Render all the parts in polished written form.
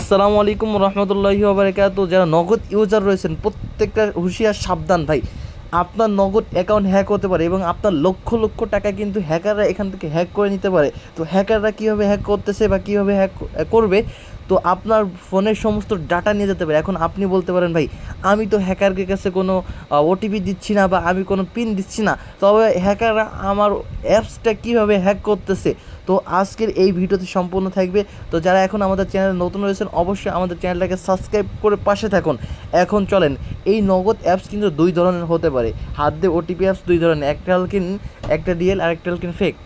আসসালামু আলাইকুম রহমতুল্লাহি ওয়া বারাকাতুহু। যারা নগদ ইউজার রয়েছেন প্রত্যেকটা হুঁশিয়ার সাবধান ভাই, আপনার নগদ অ্যাকাউন্ট হ্যাক হতে পারে এবং আপনার লক্ষ লক্ষ টাকা কিন্তু হ্যাকাররা এখান থেকে হ্যাক করে নিতে পারে। তো হ্যাকাররা কীভাবে হ্যাক করতেছে বা কীভাবে হ্যাক করবে, তো আপনার ফোনের সমস্ত ডাটা নিয়ে যেতে পারে। এখন আপনি বলতে পারেন ভাই, আমি তো হ্যাকারের কাছে কোনো ওটিপি দিচ্ছি না বা আমি কোনো পিন দিচ্ছি না, তবে হ্যাকাররা আমার অ্যাপসটা কীভাবে হ্যাক করতেছে। তো আজকের এই ভিডিওতে সম্পূর্ণ থাকবে। তো যারা এখন আমাদের চ্যানেলে নতুন রয়েছেন অবশ্যই আমাদের চ্যানেলটাকে সাবস্ক্রাইব করে পাশে থাকুন। এখন চলেন, এই নগদ অ্যাপস কিন্তু দুই ধরনের হতে পারে। হাত দিয়ে ওটিপি অ্যাপস দুই ধরনের, একটা রিয়েল আর একটা ফেক।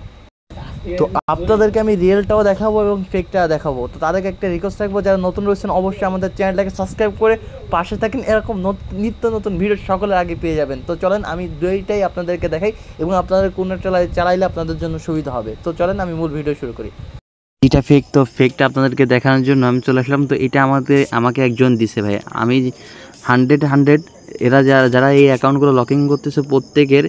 তো আপনাদেরকে আমি রিয়েলটাও দেখাবো এবং ফেকটাও দেখাবো। তো তাদেরকে একটা রিকোয়েস্ট থাকবো, যারা নতুন রয়েছেন অবশ্যই আমাদের চ্যানেলটাকে সাবস্ক্রাইব করে পাশে থাকেন। এরকম নিত্য নতুন ভিডিও সকলের আগে পেয়ে যাবেন। তো চলেন আমি দুইটাই আপনাদেরকে দেখাই এবং আপনাদের কোনটা চালাইলে আপনাদের জন্য সুবিধা হবে। তো চলেন আমি মূল ভিডিও শুরু করি। এটা ফেক, তো ফেকটা আপনাদেরকে দেখানোর জন্য আমি চলে আসলাম। তো এটা আমাকে একজন দিছে ভাই। আমি 100 এরা যারা এই অ্যাকাউন্টগুলো লকিং করতেছে প্রত্যেকের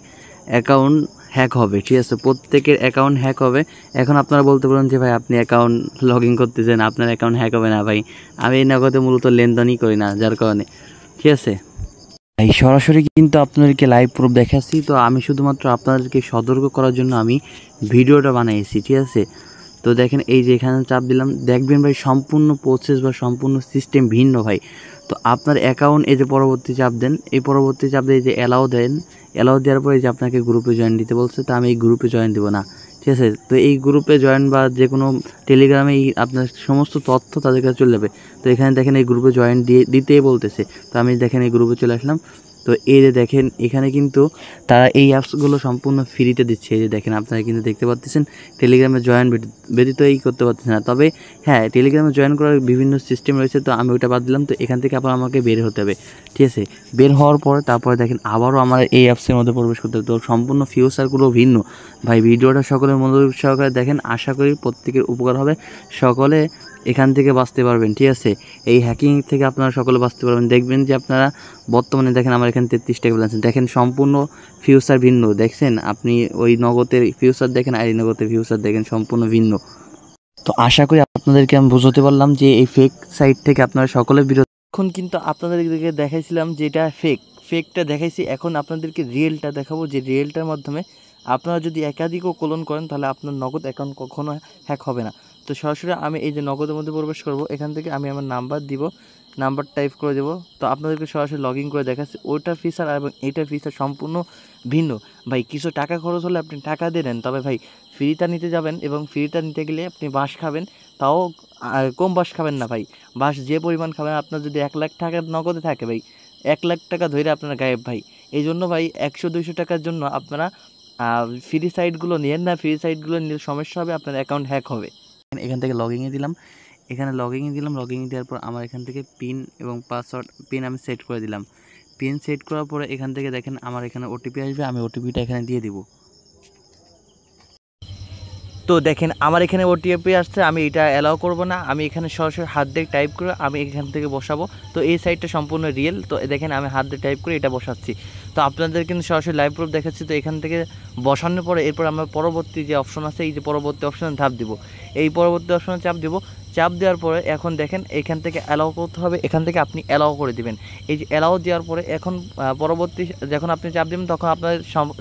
অ্যাকাউন্ট হ্যাক হবে, ঠিক আছে? প্রত্যেকের অ্যাকাউন্ট হ্যাক হবে। এখন আপনারা বলতে পারেন যে ভাই আপনি অ্যাকাউন্ট লগইন করতেছেন, আপনার অ্যাকাউন্ট হ্যাক হবে না। ভাই আমি এই নগদে মূলত লেনদেনই করি না, যার কারণে, ঠিক আছে ভাই। সরাসরি কিন্তু আপনাদেরকে লাইভ প্রুফ দেখাচ্ছি। তো আমি শুধুমাত্র আপনাদেরকে সতর্ক করার জন্য আমি ভিডিওটা বানিয়েছি, ঠিক আছে? তো দেখেন, এই যে এখানে চাপ দিলাম, দেখবেন ভাই সম্পূর্ণ প্রসেস বা সম্পূর্ণ সিস্টেম ভিন্ন ভাই। তো আপনার অ্যাকাউন্ট, এই যে পরবর্তী চাপ দেন, এই পরবর্তী চাপ দিয়ে এই যে অ্যালাউ দেন, অ্যালাউ দেওয়ার পরে যে আপনাকে গ্রুপে জয়েন দিতে বলছে। তো আমি এই গ্রুপে জয়েন দেবো না, ঠিক আছে? তো এই গ্রুপে জয়েন বা যে কোনো টেলিগ্রামে আপনার সমস্ত তথ্য তাদের কাছে চলে যাবে। তো এখানে দেখেন এই গ্রুপে জয়েন দিতেই বলতেছে। তো আমি দেখেন এই গ্রুপে চলে আসলাম। তো এই যে দেখেন এখানে কিন্তু তারা এই অ্যাপসগুলো সম্পূর্ণ ফ্রিতে দিচ্ছে। এই যে দেখেন আপনারা কিন্তু দেখতে পাচ্ছেন, টেলিগ্রামে জয়েন ব্যতীত এই করতে পারতেছে না। তবে হ্যাঁ, টেলিগ্রামে জয়েন করার বিভিন্ন সিস্টেম রয়েছে। তো আমি ওইটা বাদ দিলাম। তো এখান থেকে আবার আমাকে বের হতে হবে, ঠিক আছে? বের হওয়ার পর তারপরে দেখেন আবারও আমার এই অ্যাপসের মধ্যে প্রবেশ করতে হবে। তো সম্পূর্ণ ফিউচারগুলো ভিন্ন ভাই। ভিডিওটা সকলের মনোযোগ সহকারে দেখেন, আশা করি প্রত্যেকের উপকার হবে। সকলে এখান থেকে বাঁচতে পারবেন, ঠিক আছে? এই হ্যাকিং থেকে আপনারা সকলে বাঁচতে পারবেন। দেখবেন যে আপনারা বর্তমানে দেখেন আমার এখানে 33 টাকা ব্যালেন্স, দেখেন সম্পূর্ণ ফিউচার ভিন্ন। দেখছেন আপনি ওই নগদের ফিউচার দেখেন আর এই নগদের ফিউচার দেখেন সম্পূর্ণ ভিন্ন। তো আশা করি আপনাদেরকে আমি বুঝতে পারলাম যে এই ফেক সাইট থেকে আপনারা সকলে বিরত। এখন কিন্তু আপনাদেরকে দেখাইছিলাম যে এটা ফেকটা দেখাইছি। এখন আপনাদেরকে রিয়েলটা দেখাবো, যে রিয়েলটার মাধ্যমে আপনারা যদি একাধিকও কোলন করেন তাহলে আপনার নগদ অ্যাকাউন্ট কখনো হ্যাক হবে না। তো সরাসরি আমি এই যে নগদের মধ্যে প্রবেশ করব, এখান থেকে আমি আমার নাম্বার দিব, নাম্বার টাইপ করে দেবো। তো আপনাদেরকে সরাসরি লগ ইন করে দেখাচ্ছি। ওইটার ফিচার এবং এইটার ফিচার সম্পূর্ণ ভিন্ন ভাই। কিছু টাকা খরচ হলে আপনি টাকা দিয়ে নেন, তবে ভাই ফ্রিটা নিতে যাবেন এবং ফ্রিটা নিতে গেলে আপনি বাঁশ খাবেন, তাও কম বাঁশ খাবেন না ভাই। বাঁশ যে পরিমাণ খাবেন, আপনার যদি 1 লাখ টাকা নগদে থাকে ভাই, 1 লাখ টাকা ধরে আপনার গায়েব ভাই। এই জন্য ভাই 100-200 টাকার জন্য আপনারা ফ্রি সাইটগুলো নিয়েন না। ফ্রি সাইটগুলো নিলে সমস্যা হবে, আপনার অ্যাকাউন্ট হ্যাক হবে। এখান থেকে লগইনে দিলাম, এখানে লগইনে দেওয়ার পর আমার এখান থেকে পিন এবং পাসওয়ার্ড আমি সেট করে দিলাম। পিন সেট করার পরে এখান থেকে দেখেন আমার এখানে ওটিপি আসবে, আমি ওটিপিটা এখানে দিয়ে দিব। তো দেখেন আমার এখানে ওটিপি আসছে, আমি এটা অ্যালাউ করব না। আমি এখানে সরাসরি হাত দিয়ে টাইপ করে আমি এখান থেকে বসাবো। তো এই সাইটটা সম্পূর্ণ রিয়েল। তো দেখেন আমি হাত দিয়ে টাইপ করে এটা বসাচ্ছি। তো আপনাদের কিন্তু সরাসরি লাইভ প্রুফ দেখাচ্ছি। তো এখান থেকে বসানোর পরে এরপর আমরা পরবর্তী যে অপশন আছে, এই যে পরবর্তী অপশনে ধাপ দিব, এই পরবর্তী অপশনে চাপ দিব। চাপ দেওয়ার পরে এখন দেখেন এখান থেকে অ্যালাউ করতে হবে, এখান থেকে আপনি অ্যালাউ করে দিবেন। এই যে অ্যালাউ দেওয়ার পরে এখন পরবর্তী যখন আপনি চাপ দেবেন তখন আপনার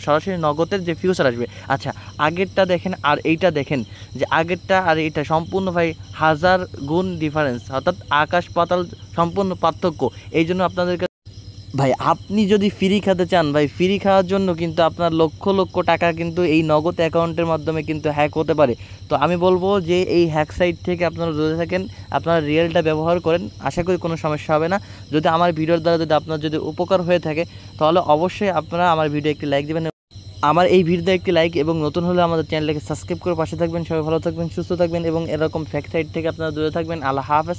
সরাসরি নগদের যে ফিউচার আসবে। আচ্ছা, আগেরটা দেখেন আর এইটা দেখেন, যে আগেরটা আর এইটা সম্পূর্ণ ভাই 1000 গুণ ডিফারেন্স, অর্থাৎ আকাশ পাতাল সম্পূর্ণ পার্থক্য। এই জন্য আপনাদেরকে ভাই, আপনি যদি ফ্রি খেতে চান ভাই, ফ্রি খাওয়ার জন্য কিন্তু আপনার লক্ষ লক্ষ টাকা কিন্তু এই নগদ অ্যাকাউন্টের মাধ্যমে কিন্তু হ্যাক হতে পারে। তো আমি বলবো যে এই হ্যাক সাইট থেকে আপনারা দূরে থাকেন, আপনারা রিয়েলটা ব্যবহার করেন, আশা করি কোনো সমস্যা হবে না। যদি আমার ভিডিওর দ্বারা যদি আপনার যদি উপকার হয়ে থাকে তাহলে অবশ্যই আপনারা আমার ভিডিও একটি লাইক দেবেন। আমার এই ভিডিওতে একটি লাইক এবং নতুন হলে আমাদের চ্যানেলটাকে সাবস্ক্রাইব করে পাশে থাকবেন। সবাই ভালো থাকবেন, সুস্থ থাকবেন এবং এরকম ফ্যাক সাইট থেকে আপনারা দূরে থাকবেন। আল্লাহ হাফেজ।